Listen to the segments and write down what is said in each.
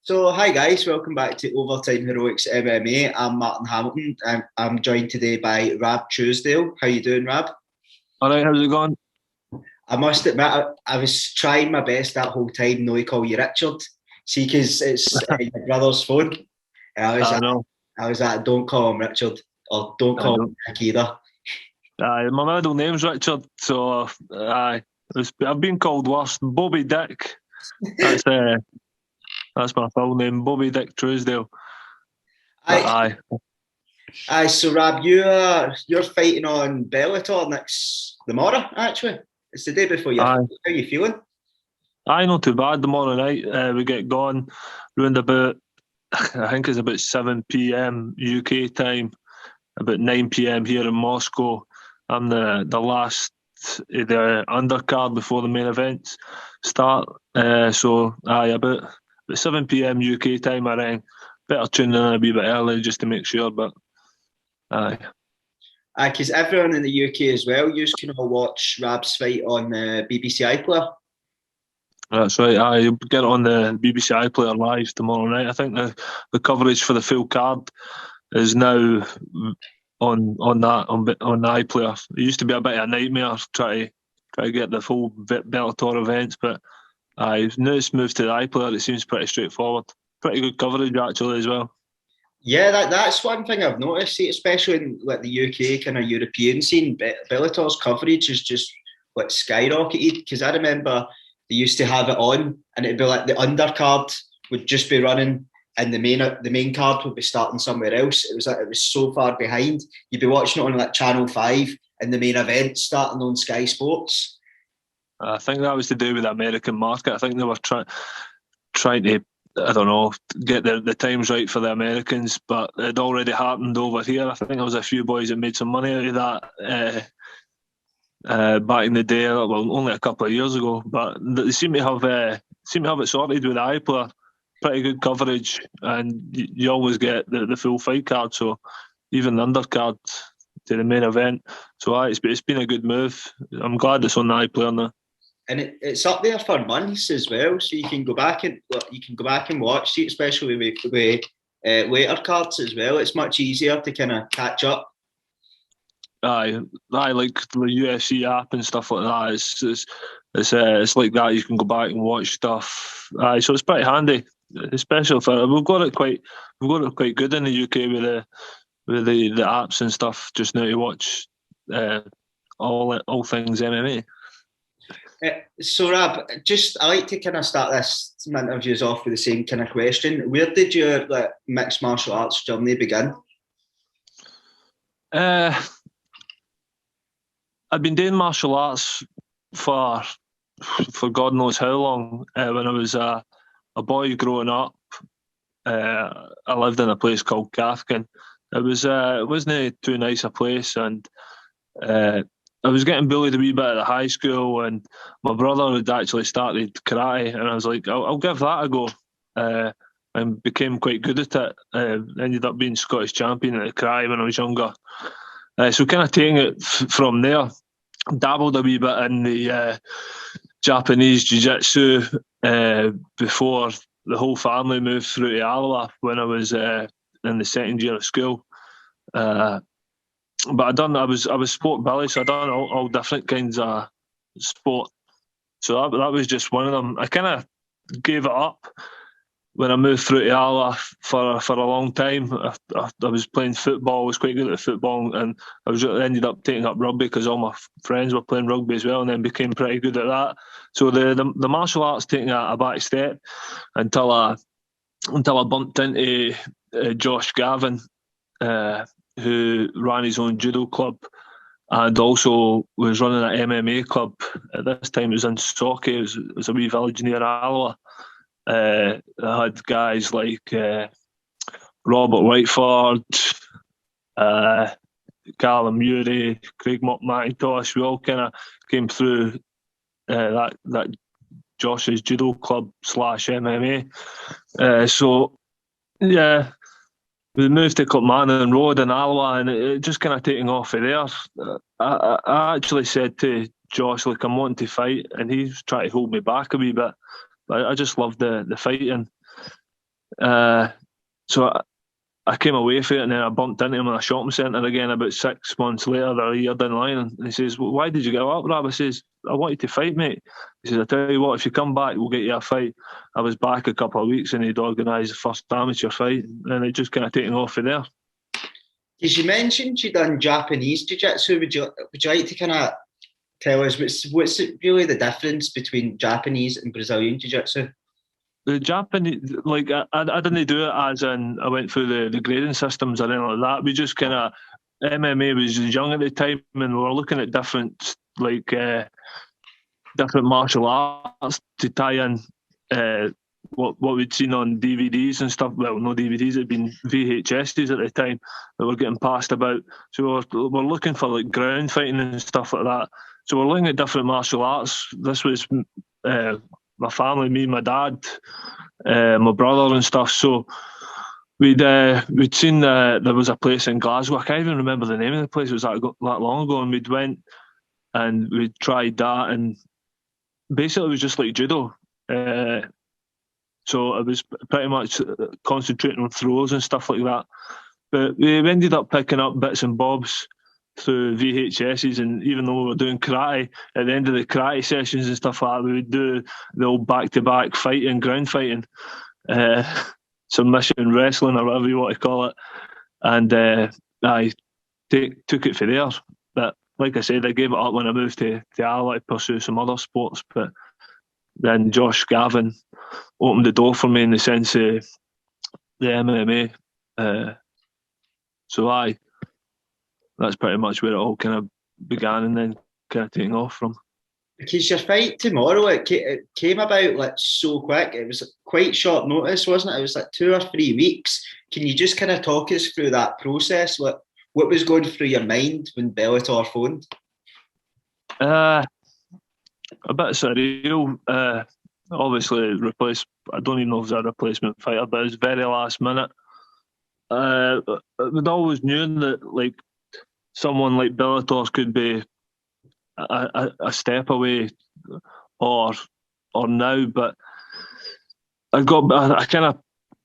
So, hi guys, welcome back to Overtime Heroics MMA. I'm Martin Hamilton. I'm joined today by Rab Truesdale. How you doing, Rab? All right, how's it going? I must admit, I was trying my best that whole time not to call you Richard. See, because it's your brother's phone. And I know. I was like, don't call him Richard, or don't I call him don't. Nick either. My middle name's Richard, so I've been called worse. Bobby Dick. That's that's my full name, Bobby Dick Truesdale. But I, so Rab, you're fighting on Bellator next tomorrow. Actually, it's the day before your aye, fight. How you feeling? not too bad. Tomorrow night we get going round about, I think it's about 7 p.m. UK time, about 9 p.m. here in Moscow. I'm the last the undercard before the main events start. About 7 p.m. UK time. I reckon better tune in a wee bit early just to make sure. But aye, Because everyone in the UK as well, you can all watch Rab's fight on the BBC iPlayer. that's right. I get it on the BBC iPlayer live tomorrow night. I think the coverage for the full card is now on the iPlayer. It used to be a bit of a nightmare try to get the full Bellator events, but now it's moved to the iPlayer. It seems pretty straightforward. Pretty good coverage actually as well. Yeah, that's one thing I've noticed, especially in like the UK kind of European scene. Bellator's coverage is just like skyrocketed because I remember they used to have it on, and it'd be like the undercard would just be running, and the main card would be starting somewhere else. It was so far behind. You'd be watching it on like Channel 5, and the main event starting on Sky Sports. I think that was to do with the American market. I think they were trying to, I don't know, get the times right for the Americans, but it already happened over here. I think there was a few boys that made some money out of that back in the day. Well, only a couple of years ago, but they seem to have it sorted with the iPlayer. Pretty good coverage, and you always get the full fight card. So even the undercard to the main event. So it's been a good move. I'm glad it's on the iPlayer now. And it's up there for months as well, so you can go back and watch. See, especially with later cards as well. It's much easier to kind of catch up. I like the UFC app and stuff like that. It's like that. You can go back and watch stuff. So it's pretty handy, especially for we've got it quite good in the UK with the apps and stuff just now to watch all things MMA. So Rab, I like to kind of start this interviews off with the same kind of question. Where did your mixed martial arts journey begin? I've been doing martial arts for God knows how long. When I was a boy growing up, I lived in a place called Cathkin. It wasn't too nice a place, and I was getting bullied a wee bit at the high school, and my brother had actually started karate, and I was like, I'll give that a go, and became quite good at it. Ended up being Scottish champion at the karate when I was younger. So kind of taking it from there, dabbled a wee bit in the Japanese jiu-jitsu before the whole family moved through to Alloa when I was in the second year of school. But I was sport Billy, so I done all different kinds of sport. So that was just one of them. I kind of gave it up when I moved through to Alloa for a long time. I was playing football. I was quite good at football, and ended up taking up rugby because all my friends were playing rugby as well, and then became pretty good at that. So the martial arts taking a back step until I bumped into Josh Gavin, who ran his own judo club and also was running an MMA club. At this time, it was in Socky. It was a wee village near Alloa. I had guys like Robert Whiteford, Callum Murray, Craig McIntosh. We all kind of came through that Josh's judo club / MMA. So yeah, we moved to Kilmartin Road in Alloa, and it just kind of taking off of there. I actually said to Josh, like, I'm wanting to fight, and he was trying to hold me back a wee bit. But I just loved the fighting. So I came away from it, and then I bumped into him in a shopping centre again about 6 months later, or a year down the line, and he says, well, "Why did you give up, Rab?" I says, "I want you to fight, mate." He says, "I tell you what, if you come back, we'll get you a fight." I was back a couple of weeks, and he'd organised the first amateur fight, and it just kind of taken off from there. Because you mentioned you done Japanese jiu-jitsu, would you like to kind of tell us what's really the difference between Japanese and Brazilian jiu-jitsu? The Japanese, like, I didn't do it as in I went through the grading systems or anything like that. We just kind of, MMA was young at the time, and we were looking at different, like, different martial arts to tie in what we'd seen on DVDs and stuff. Well, no DVDs, it'd been VHSs at the time that were getting passed about. So we're looking for like ground fighting and stuff like that. So we're looking at different martial arts. This was my family, me, my dad, my brother and stuff. So we'd seen there was a place in Glasgow. I can't even remember the name of the place. It was that long ago, and we'd went and we tried that, and basically it was just like judo. So it was pretty much concentrating on throws and stuff like that. But we ended up picking up bits and bobs through VHSs, and even though we were doing karate, at the end of the karate sessions and stuff like that, we would do the old back-to-back fighting, ground fighting, submission wrestling or whatever you want to call it. And I took it for there. But like I said, I gave it up when I moved to Alloa to pursue some other sports. But then Josh Gavin opened the door for me in the sense of the MMA. So that's pretty much where it all kind of began, and then kind of taking off from. Because your fight tomorrow, it came about like so quick. It was quite short notice, wasn't it? It was like 2 or 3 weeks. Can you just kind of talk us through that process? What was going through your mind when Bellator phoned? A bit surreal. Obviously, I don't even know if it was a replacement fighter, but it was very last minute. We'd always knew that like someone like Bellator could be a step away or now, but I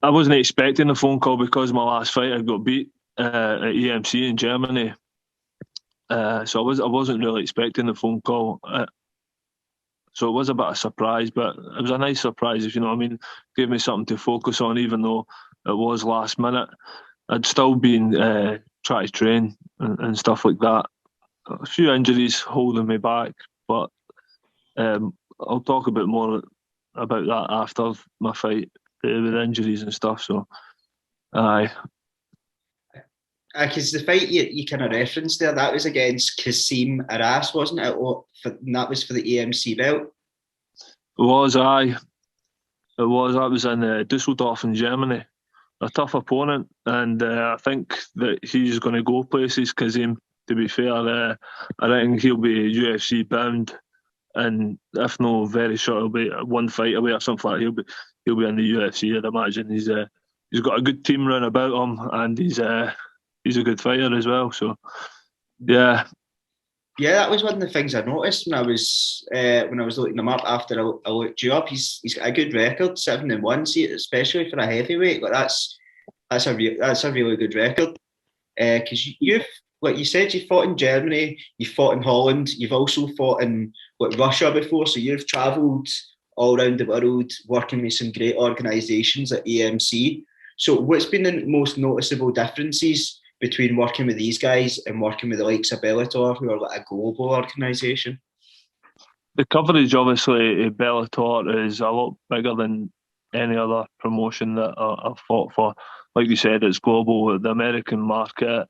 wasn't expecting the phone call because my last fight I got beat at EMC in Germany. So I wasn't really expecting the phone call. So it was a bit of a surprise, but it was a nice surprise, if you know what I mean. Gave me something to focus on, even though it was last minute. I'd still been trying to train and stuff like that. A few injuries holding me back, but I'll talk a bit more about that after my fight with injuries and stuff. So, aye. Because the fight you kind of referenced there, that was against Kasim Aras, wasn't it? And that was for the AMC belt. It was, aye. It was. That was in Dusseldorf in Germany. A tough opponent, and I think that he's going to go places. Kasim, to be fair, I think he'll be UFC bound, and if no, very short, he'll be one fight away or something like that. He'll be in the UFC. I'd imagine he's got a good team run about him, and he's a good fighter as well. So, yeah. Yeah, that was one of the things I noticed when I was looking him up after I looked you up. He's got a good record, 7-1. See, especially for a heavyweight, like that's a really good record. Because you've, like you said, you fought in Germany, you fought in Holland, you've also fought in Russia before. So you've travelled all around the world, working with some great organisations at AMC. So what's been the most noticeable differences between working with these guys and working with the likes of Bellator, who are like a global organisation? The coverage, obviously, at Bellator is a lot bigger than any other promotion that I've fought for. Like you said, it's global. The American market,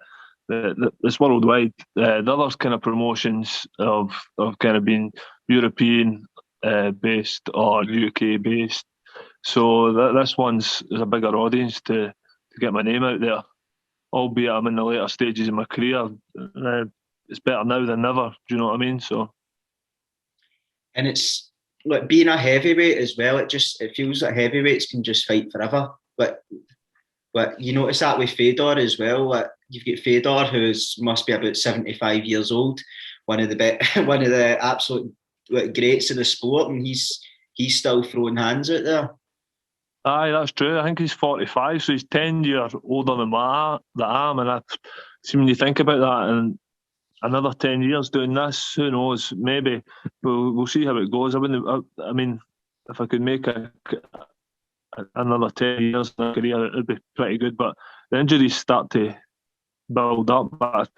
it's worldwide. The other kind of promotions have kind of been European based or UK based. So this one's is a bigger audience to get my name out there. Albeit I'm in the later stages of my career, it's better now than never. Do you know what I mean? So, and it's like being a heavyweight as well. It feels like heavyweights can just fight forever. But you notice that with Fedor as well. Like you've got Fedor, who must be about 75 years old, one of the absolute greats of the sport, and he's still throwing hands out there. Aye, that's true. I think he's 45, so he's 10 years older than that I am. And see, when you think about that, and another 10 years doing this, who knows? Maybe we'll see how it goes. I mean, if I could make another 10 years in a career, it'd be pretty good. But the injuries start to build up. But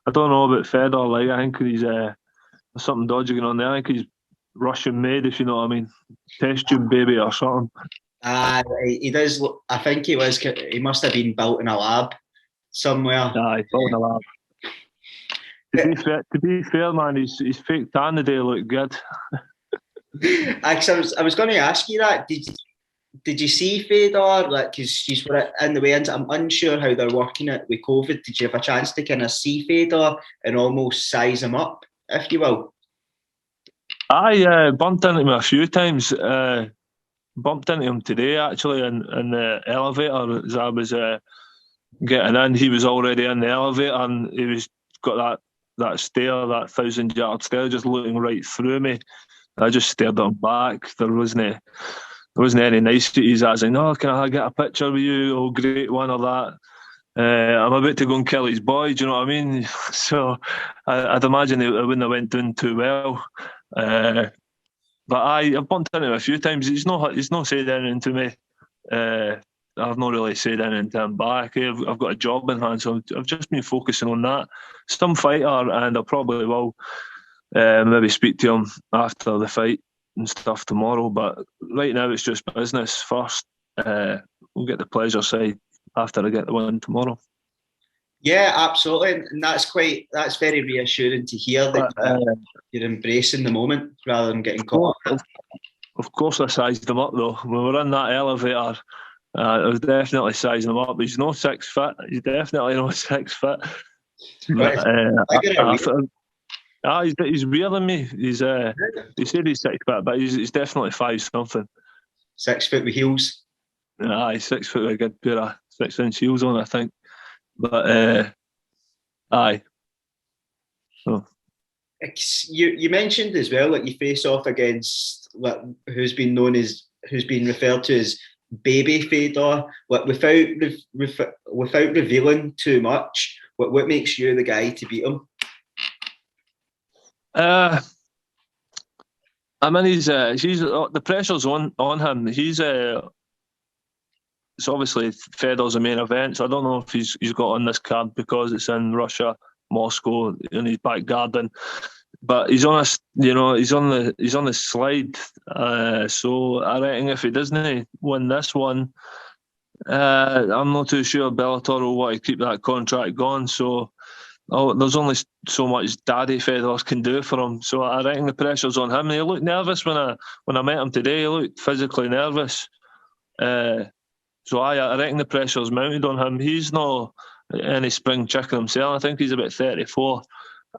I don't know about Fedor. Like, I think he's there's something dodgy going on there. I think he's Russian made, if you know what I mean. Test tube baby or something. He does. I think he was. He must have been built in a lab somewhere. Aye, built in a lab. To be fair, man, his fake tan today looked good. I was going to ask you that. Did you see Fedor? Like, because she's in the weigh-ins. I'm unsure how they're working it with COVID. Did you have a chance to kind of see Fedor and almost size him up, if you will? I bumped into him a few times. Bumped into him today, actually, in the elevator as I was getting in. He was already in the elevator, and he was got that stare, that 1,000-yard stare, just looking right through me. I just stared at him back. There wasn't any niceties. I was like, "No, can I get a picture with you? Oh, great one," or that. I'm about to go and kill his boy. Do you know what I mean? So I'd imagine it wouldn't have went down too well. But I've bumped into him a few times. He's not said anything to me. I've not really said anything to him back. I've got a job in hand, so I've just been focusing on that. Some fighter, and I probably will maybe speak to him after the fight and stuff tomorrow. But right now, it's just business first. We'll get the pleasure side after I get the win tomorrow. Yeah, absolutely, and that's very reassuring to hear that you're embracing the moment rather than getting caught up. Of course, I sized him up though. When we were in that elevator, I was definitely sizing him up. He's no 6 foot. He's definitely no 6 foot. He's weirder than me. He said he's 6 foot, but he's definitely 5 something. 6 foot with heels. He's 6 foot with a good pair of 6-inch heels on, I think. But aye. So. You mentioned as well that you face off against who's been referred to as Baby Fedor. Without revealing too much, what makes you the guy to beat him? I mean, he's the pressure's on him. It's obviously Fedor's the main event, so I don't know if he's got on this card because it's in Russia, Moscow, in his back garden. But he's on the slide. So I reckon if he doesn't win this one, I'm not too sure Bellator will want to keep that contract going. So there's only so much Daddy Fedor can do for him. So I reckon the pressure's on him. He looked nervous when I met him today. He looked physically nervous. So I reckon the pressure's mounted on him. He's not any spring chicken himself. I think he's about 34.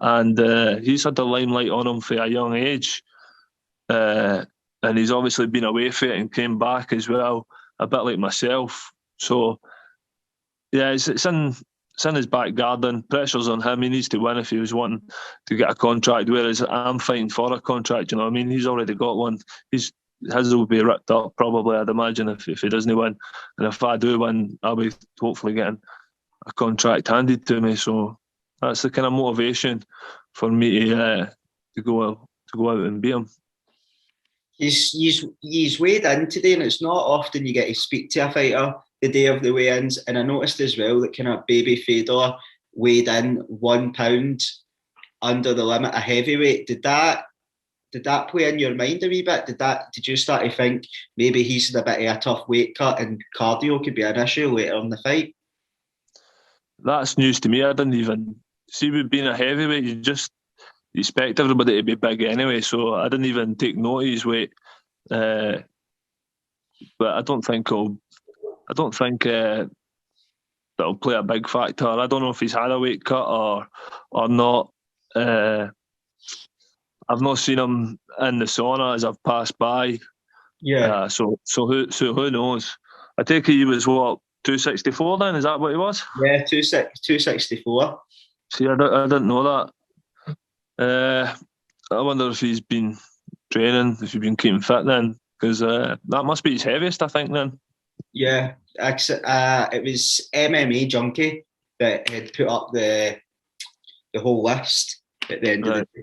And he's had the limelight on him for a young age. And he's obviously been away for it and came back as well, a bit like myself. So, yeah, it's in his back garden. Pressure's on him. He needs to win if he was wanting to get a contract, whereas I'm fighting for a contract, you know what I mean? He's already got one. His will be ripped up probably, I'd imagine, if he doesn't win. And if I do win, I'll be hopefully getting a contract handed to me. So that's the kind of motivation for me to go out and beat him. He's weighed in today, and it's not often you get to speak to a fighter the day of the weigh-ins. And I noticed as well that kind of Baby Fedor weighed in 1 pound under the limit of heavyweight. Did that play in your mind a wee bit? Did you start to think maybe he's in a bit of a tough weight cut and cardio could be an issue later in the fight? That's news to me. I didn't even see, with being a heavyweight, you expect everybody to be big anyway, so I didn't even take note of his weight. But I don't think that'll play a big factor. I don't know if he's had a weight cut or not. I've not seen him in the sauna as I've passed by. Yeah. So who knows? I take it he was what, 264 then? Is that what he was? Yeah, 264. See, I didn't know that. I wonder if he's been training, if he's been keeping fit then, because that must be his heaviest, I think, then. Yeah, it was MMA Junkie that had put up the whole list at the end of the Right. day.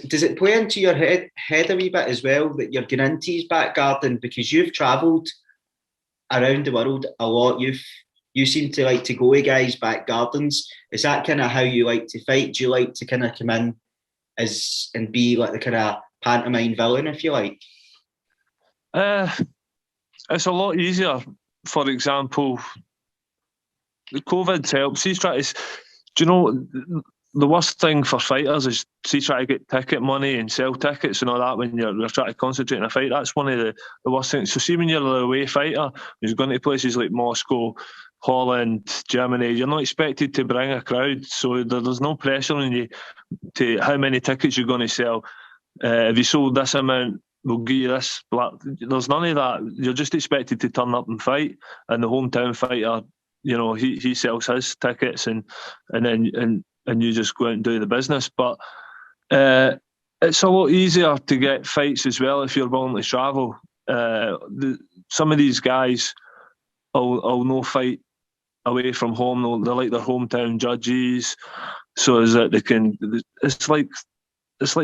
Does it play into your head a wee bit as well that you're going into his back garden because you've travelled around the world a lot? You seem to like to go to guys' back gardens. Is that kind of how you like to fight? Do you like to kind of come in as and be like the kind of pantomime villain, if you like? Uh, it's a lot easier. For example, the COVID helps. He's trying to. Do you know the worst thing for fighters is see try to get ticket money and sell tickets and all that when you're trying to concentrate on a fight. That's one of the worst things. So see when you're an away fighter, who's going to places like Moscow, Holland, Germany, you're not expected to bring a crowd, so there's no pressure on you to how many tickets you're going to sell. If you sold this amount, we'll give you this. There's none of that. You're just expected to turn up and fight, and the hometown fighter, he sells his tickets, and you just go out and do the business. But it's a lot easier to get fights as well if you're willing to travel. Some of these guys will no fight away from home. They're like their hometown judges, so is that they can. It's like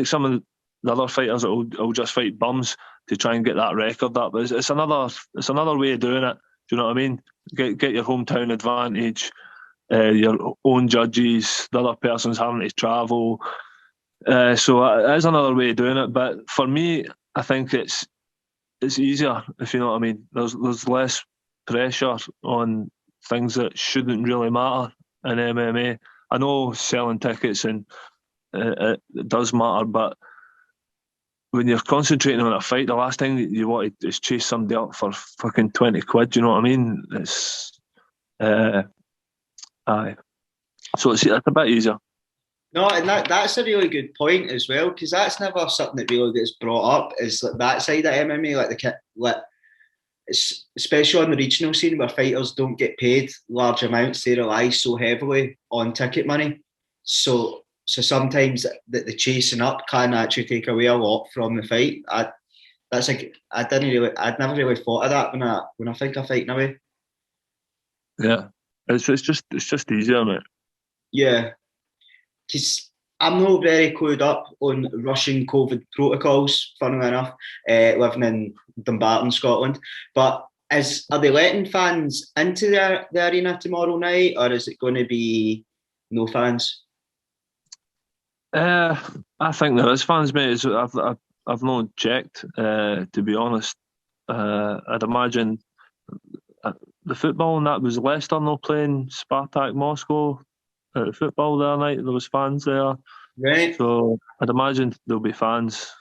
some of the other fighters that will just fight bums to try and get that record up. It's another way of doing it. Do you know what I mean? Get your hometown advantage, your own judges, the other person's having to travel. So it is another way of doing it. But for me, I think it's easier, if you know what I mean. There's less pressure on things that shouldn't really matter in MMA. I know selling tickets and it does matter, but when you're concentrating on a fight, the last thing that you want is chase somebody up for fucking 20 quid. Do you know what I mean? It's aye. So it's a bit easier. No, and that's a really good point as well because that's never something that really gets brought up. Is like that side of MMA, especially on the regional scene where fighters don't get paid large amounts, they rely so heavily on ticket money. So sometimes the chasing up can actually take away a lot from the fight. I'd never really thought of that when I think of fighting away. Yeah, it's just easier, mate. Yeah, because I'm not very clued up on Russian COVID protocols, funnily enough, living in Dumbarton, Scotland. But are they letting fans into the arena tomorrow night, or is it going to be no fans? I think there is fans, mate. I've not checked, to be honest. I'd imagine the football and that was Leicester not playing Spartak Moscow football the other night. There was fans there, Right. so I'd imagine there'll be fans.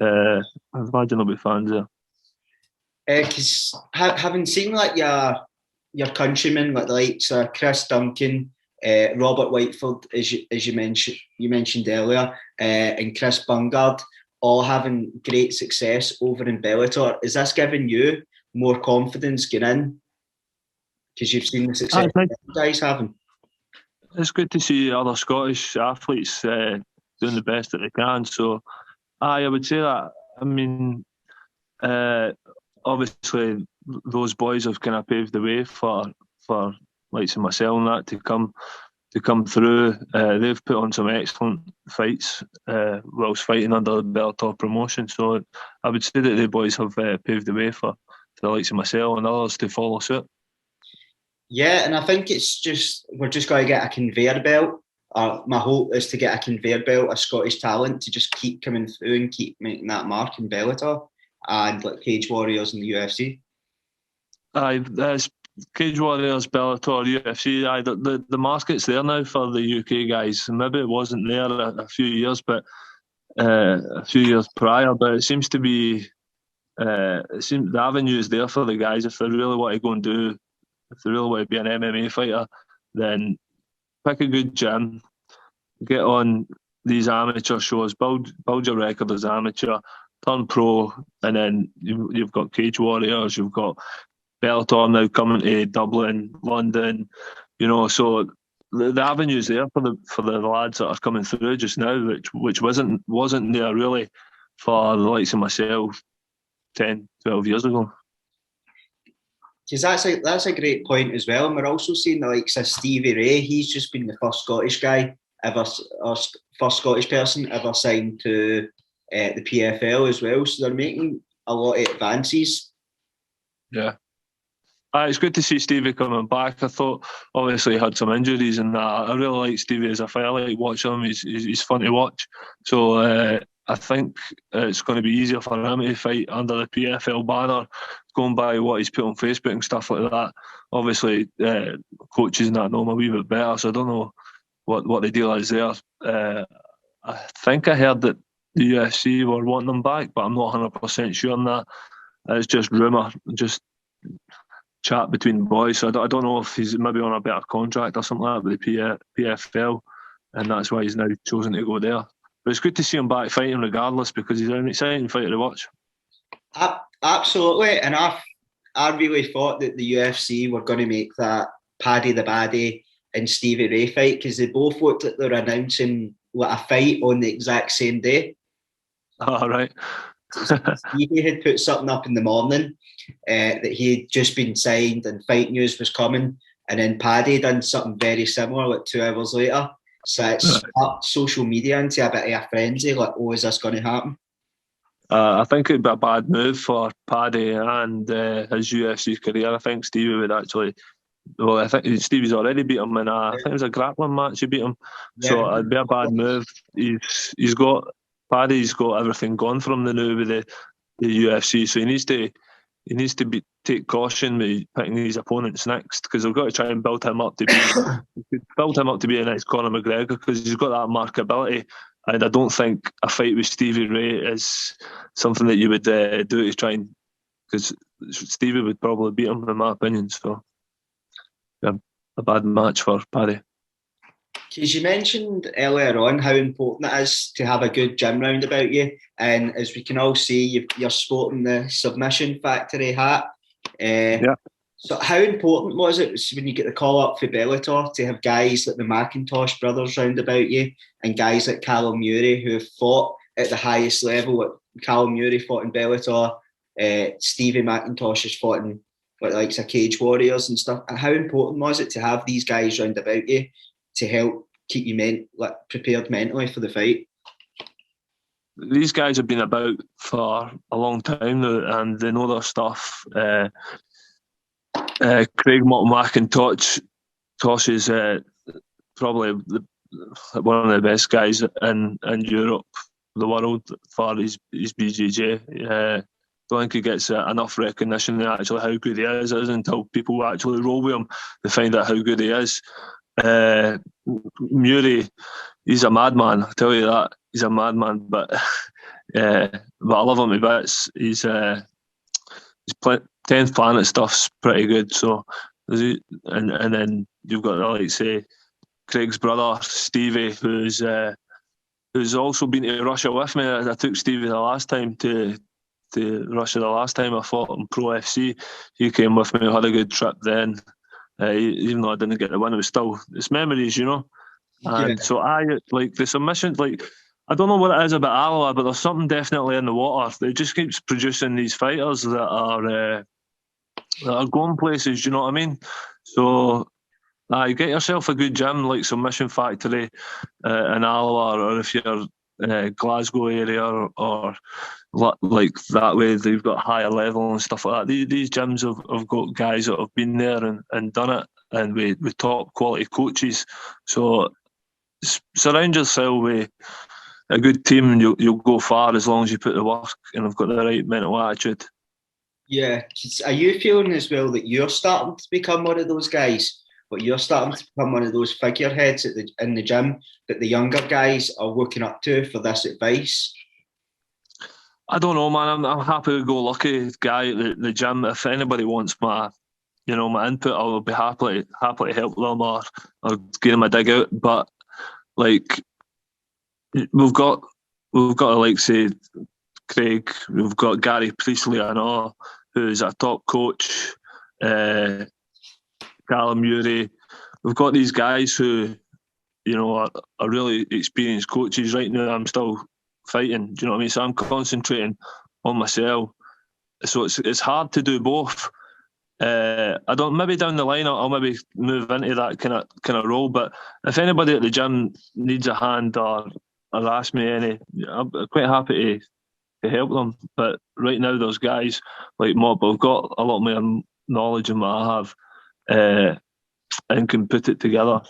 I'd imagine there'll be fans there. Because having seen like your countrymen like the likes of Chris Duncan, Robert Whiteford, as you mentioned earlier, and Chris Bungard, all having great success over in Bellator. Is this giving you more confidence getting in because you've seen the success I think you guys having? it's good to see other Scottish athletes doing the best that they can. So, I would say that. I mean, obviously, those boys have kind of paved the way for likes of myself and that to come through. They've put on some excellent fights whilst fighting under the Bellator promotion. So, I would say that the boys have paved the way for the likes of myself and others to follow suit. Yeah, and I think we're just going to get a conveyor belt. My hope is to get a conveyor belt of Scottish talent to just keep coming through and keep making that mark in Bellator and like Cage Warriors in the UFC. Aye, Cage Warriors, Bellator, UFC. Aye, the market's there now for the UK guys. Maybe it wasn't there a few years, but a few years prior. But it seems to be. It seems the avenue is there for the guys if they really want to go and do. If they really want to be an MMA fighter, then pick a good gym, get on these amateur shows, build your record as amateur, turn pro, and then you've got Cage Warriors, you've got Bellator now coming to Dublin, London, so the avenue's there for the lads that are coming through just now, which wasn't there really for the likes of myself 10, 12 years ago. Because that's a great point as well. And we're also seeing the likes of Stevie Ray. He's just been the first Scottish guy ever, or first Scottish person ever signed to the PFL as well. So they're making a lot of advances. Yeah. It's good to see Stevie coming back. I thought, obviously, he had some injuries and that. I really like Stevie as a fighter. I like watching him. He's fun to watch. So I think it's going to be easier for him to fight under the PFL banner, going by what he's put on Facebook and stuff like that. Obviously, coaches and that know him a wee bit better, so I don't know what the deal is there. I think I heard that the UFC were wanting him back, but I'm not 100% sure on that. It's just rumour, just chat between the boys. So I don't know if he's maybe on a better contract or something like that with the PFL, and that's why he's now chosen to go there. But it's good to see him back fighting regardless, because he's an exciting fighter to watch. Absolutely, and I really thought that the UFC were going to make that Paddy the Baddy and Stevie Ray fight, because they both looked like they were announcing a fight on the exact same day. All right. Stevie had put something up in the morning that he had just been signed and fight news was coming, and then Paddy done something very similar like 2 hours later. So it's up social media into a bit of a frenzy, like, oh, is this going to happen? I think it'd be a bad move for Paddy and his UFC career. I think Stevie would actually. Well, I think Stevie's already beat him in I think it was a grappling match. He beat him, so it'd be a bad move. Paddy's got everything gone from the now with the UFC, so he needs to take caution with picking his opponents next, because they've got to try and build him up to be the next Conor McGregor, because he's got that markability. And I don't think a fight with Stevie Ray is something that you would do to try and, because Stevie would probably beat him in my opinion. So yeah, a bad match for Paddy. Because you mentioned earlier on how important it is to have a good gym round about you, and as we can all see, you're sporting the Submission Factory hat. Yeah. So how important was it when you get the call up for Bellator to have guys like the McIntosh brothers round about you, and guys like Callum Murray who have fought at the highest level? Like Callum Murray fought in Bellator, Stevie McIntosh has fought in like Cage Warriors and stuff. And how important was it to have these guys round about you to help keep you prepared mentally for the fight? These guys have been about for a long time now, and they know their stuff. Craig McIntosh is probably one of the best guys in Europe, the world, for his BJJ. Don't think he gets enough recognition of actually how good he is. It isn't until people actually roll with him to find out how good he is. Murray, he's a madman, I tell you that. He's a madman, but I love him to bits. His 10th Planet stuff's pretty good. So, and then you've got, like, say, Craig's brother Stevie, who's also been to Russia with me. I took Stevie the last time to Russia. The last time I fought in Pro FC, he came with me. I had a good trip then. Even though I didn't get the win, it's memories, you know. And so I like the submissions. Like, I don't know what it is about Aloha, but there's something definitely in the water. It just keeps producing these fighters that are going places. You know what I mean? So you get yourself a good gym like Submission Factory in Aloha, or if you're Glasgow area or like that way, they've got higher level and stuff like that. These gyms have got guys that have been there and done it, and with top quality coaches. So surround yourself with a good team, and you'll go far as long as you put the work and have got the right mental attitude. Yeah. Are you feeling as well that you're starting to become one of those guys? But you're starting to become one of those figureheads in the gym that the younger guys are looking up to for this advice? I don't know, man. I'm happy-go-lucky guy at the gym. If anybody wants my input, I'll be happy to help them or give them a dig out. But like, we've got to, like, say, Craig. We've got Gary Priestley, I know, who's a top coach. Callum Murray. We've got these guys who, are really experienced coaches. Right now, I'm still fighting. Do you know what I mean? So I'm concentrating on myself. So it's hard to do both. I don't. Maybe down the line, I'll maybe move into that kind of role. But if anybody at the gym needs a hand or ask me any, I'm quite happy to help them. But right now, those guys like Mob have got a lot more knowledge than what I have, and can put it together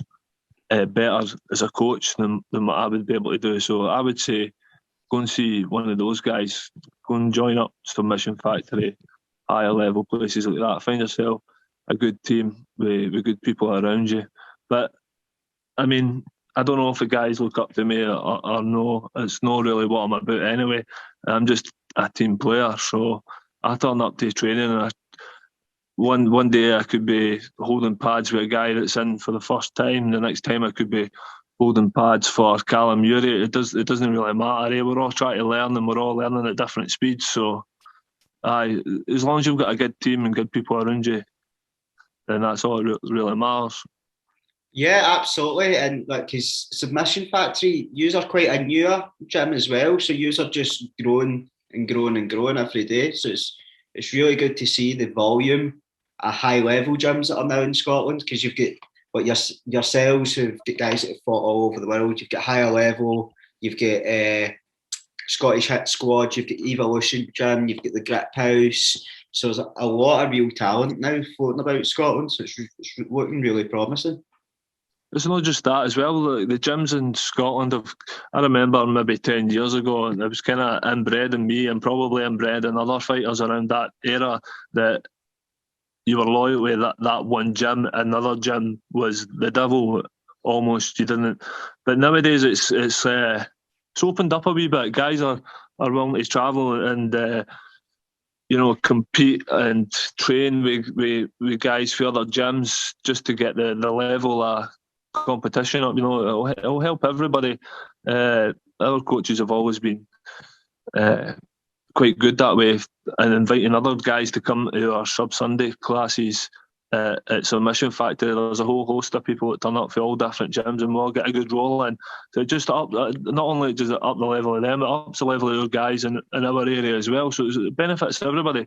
better as a coach than what I would be able to do. So I would say go and see one of those guys. Go and join up Submission Factory, higher level places like that. Find yourself a good team with good people around you. But I mean, I don't know if the guys look up to me or no. It's not really what I'm about anyway. I'm just a team player, so I turn up to training and one day I could be holding pads with a guy that's in for the first time. The next time I could be holding pads for Callum Urey. It doesn't really matter. We're all trying to learn and we're all learning at different speeds. So, as long as you've got a good team and good people around you, then that's all that really matters. Yeah, absolutely. And like, because Submission Factory, yous are quite a newer gym as well. So yous are just growing and growing and growing every day. So it's really good to see the volume of high level gyms that are now in Scotland, because you've got yourselves who've got guys that have fought all over the world. You've got higher level, you've got Scottish Hit Squad, you've got Evolution Gym, you've got the Grip House. So there's a lot of real talent now floating about Scotland. So it's looking really promising. It's not just that as well. The gyms in Scotland I remember maybe 10 years ago, and it was kind of inbred in me and probably inbred in other fighters around that era, that you were loyal to that one gym, and the other gym was the devil almost. You didn't. But nowadays it's opened up a wee bit. Guys are willing to travel and compete and train with guys for other gyms just to get the level of competition up. It'll help everybody. Our coaches have always been quite good that way, and inviting other guys to come to our sub-Sunday classes at Submission Factory. There's a whole host of people that turn up for all different gyms, and we'll get a good roll in. So just up, not only does it up the level of them, it ups the level of our guys in our area as well. So it benefits everybody.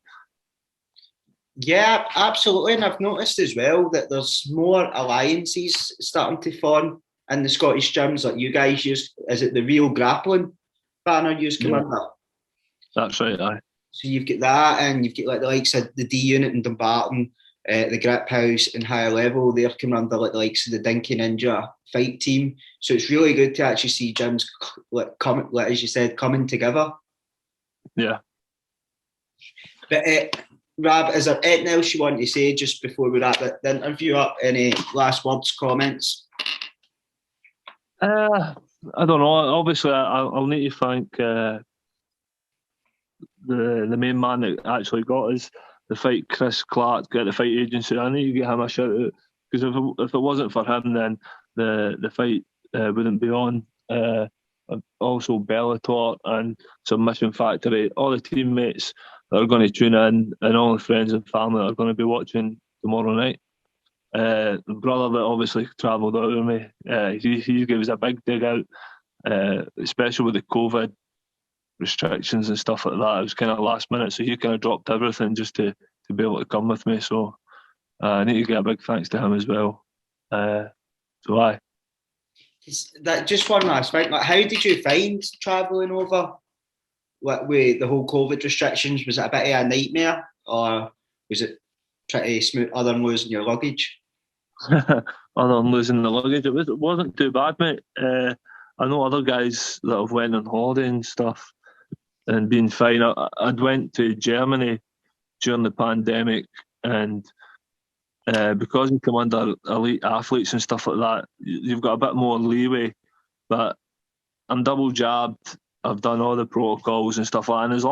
Yeah, absolutely. And I've noticed as well that there's more alliances starting to form in the Scottish gyms. Like you guys use, is it the Real Grappling banner you come under? That's right, aye. So you've got that, and you've got like the likes of the D Unit in Dumbarton, the Grip House and higher level. They're coming under like the likes of the Dinky Ninja fight team. So it's really good to actually see gyms as you said, coming together. Yeah. But Rab, is there anything else you want to say just before we wrap the interview up? Any last words, comments? I don't know. Obviously, I'll need to thank the main man that actually got us the fight, Chris Clark, get the fight agency. I need to give him a shout out, because if it wasn't for him, then the fight wouldn't be on. Also Bellator and Submission Factory, all the teammates that are going to tune in, and all the friends and family that are going to be watching tomorrow night. The brother that obviously travelled out with me, he gave us a big dig out, especially with the COVID restrictions and stuff like that. It was kind of last minute, so he kind of dropped everything just to be able to come with me. So I need to get a big thanks to him as well. So aye. That just one last thing. Like, how did you find travelling over with the whole COVID restrictions? Was it a bit of a nightmare, or was it pretty smooth other than losing your luggage? Other than losing the luggage, it wasn't too bad, mate. I know other guys that have went on holiday and stuff and been fine. I'd went to Germany during the pandemic, and because you come under elite athletes and stuff like that, you've got a bit more leeway. But I'm double jabbed. I've done all the protocols and stuff like that. And as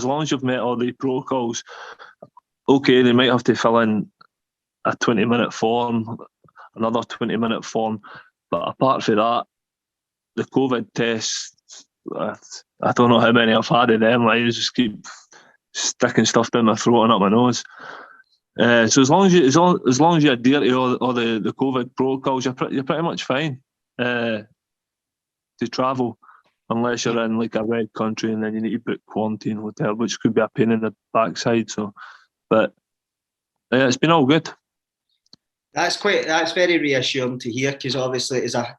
long as you've met all the protocols, okay, they might have to fill in a 20-minute form, another 20-minute form. But apart from that, the COVID tests, I don't know how many I've had of them. I just keep sticking stuff down my throat and up my nose. So as long as you adhere to all the COVID protocols, you're pretty much fine to travel, unless you're in like a red country and then you need to book quarantine hotel, which could be a pain in the backside. So, but It's been all good. That's very reassuring to hear, because obviously as a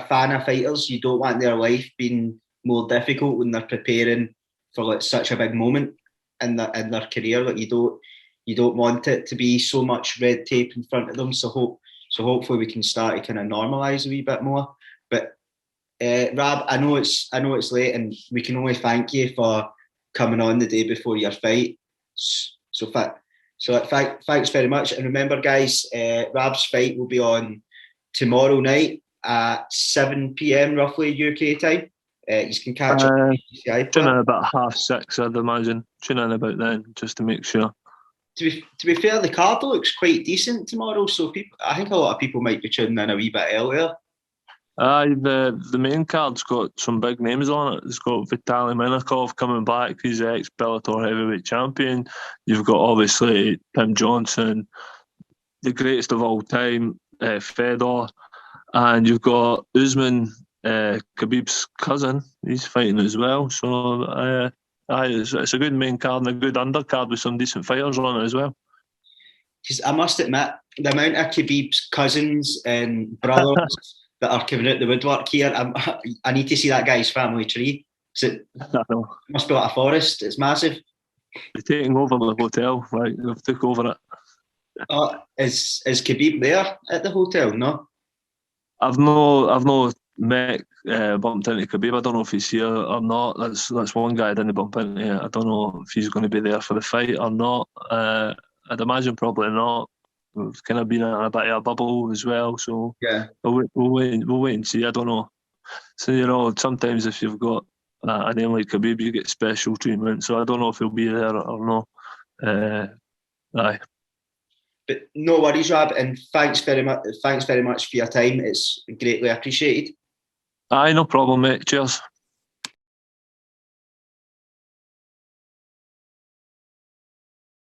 fan of fighters, you don't want their life being more difficult when they're preparing for such a big moment in their career. You don't want it to be so much red tape in front of them. So hopefully we can start to kind of normalise a wee bit more. But Rab, I know it's late, and we can only thank you for coming on the day before your fight. Thanks very much. And remember, guys, Rab's fight will be on tomorrow night at 7 p.m. roughly UK time. You can catch up on the tune in about 6:30, I'd imagine. Tune in about then, just to make sure. To be fair, the card looks quite decent tomorrow, so I think a lot of people might be tuning in a wee bit earlier. The main card's got some big names on it. It's got Vitaly Minakov coming back. He's the ex-Bellator heavyweight champion. You've got, obviously, Tim Johnson, the greatest of all time, Fedor. And you've got Usman, Khabib's cousin. He's fighting as well. So, it's a good main card and a good undercard with some decent fighters on it as well. Because I must admit, the amount of Khabib's cousins and brothers that are coming out the woodwork here, I need to see that guy's family tree. It must be like a forest. It's massive. They're taking over the hotel. Right, they've took over it. Is Khabib there at the hotel? No, I've no met bumped into Khabib. I don't know if he's here or not. That's one guy I didn't bump into. I don't know if he's going to be there for the fight or not. I'd imagine probably not. We've kind of been in a bit of a bubble as well, so yeah, we'll wait and see. I don't know. So sometimes if you've got a name like Khabib, you get special treatment. So I don't know if he'll be there or not. Aye. But no worries, Rab, and thanks very much for your time. It's greatly appreciated. Aye, no problem, mate. Cheers.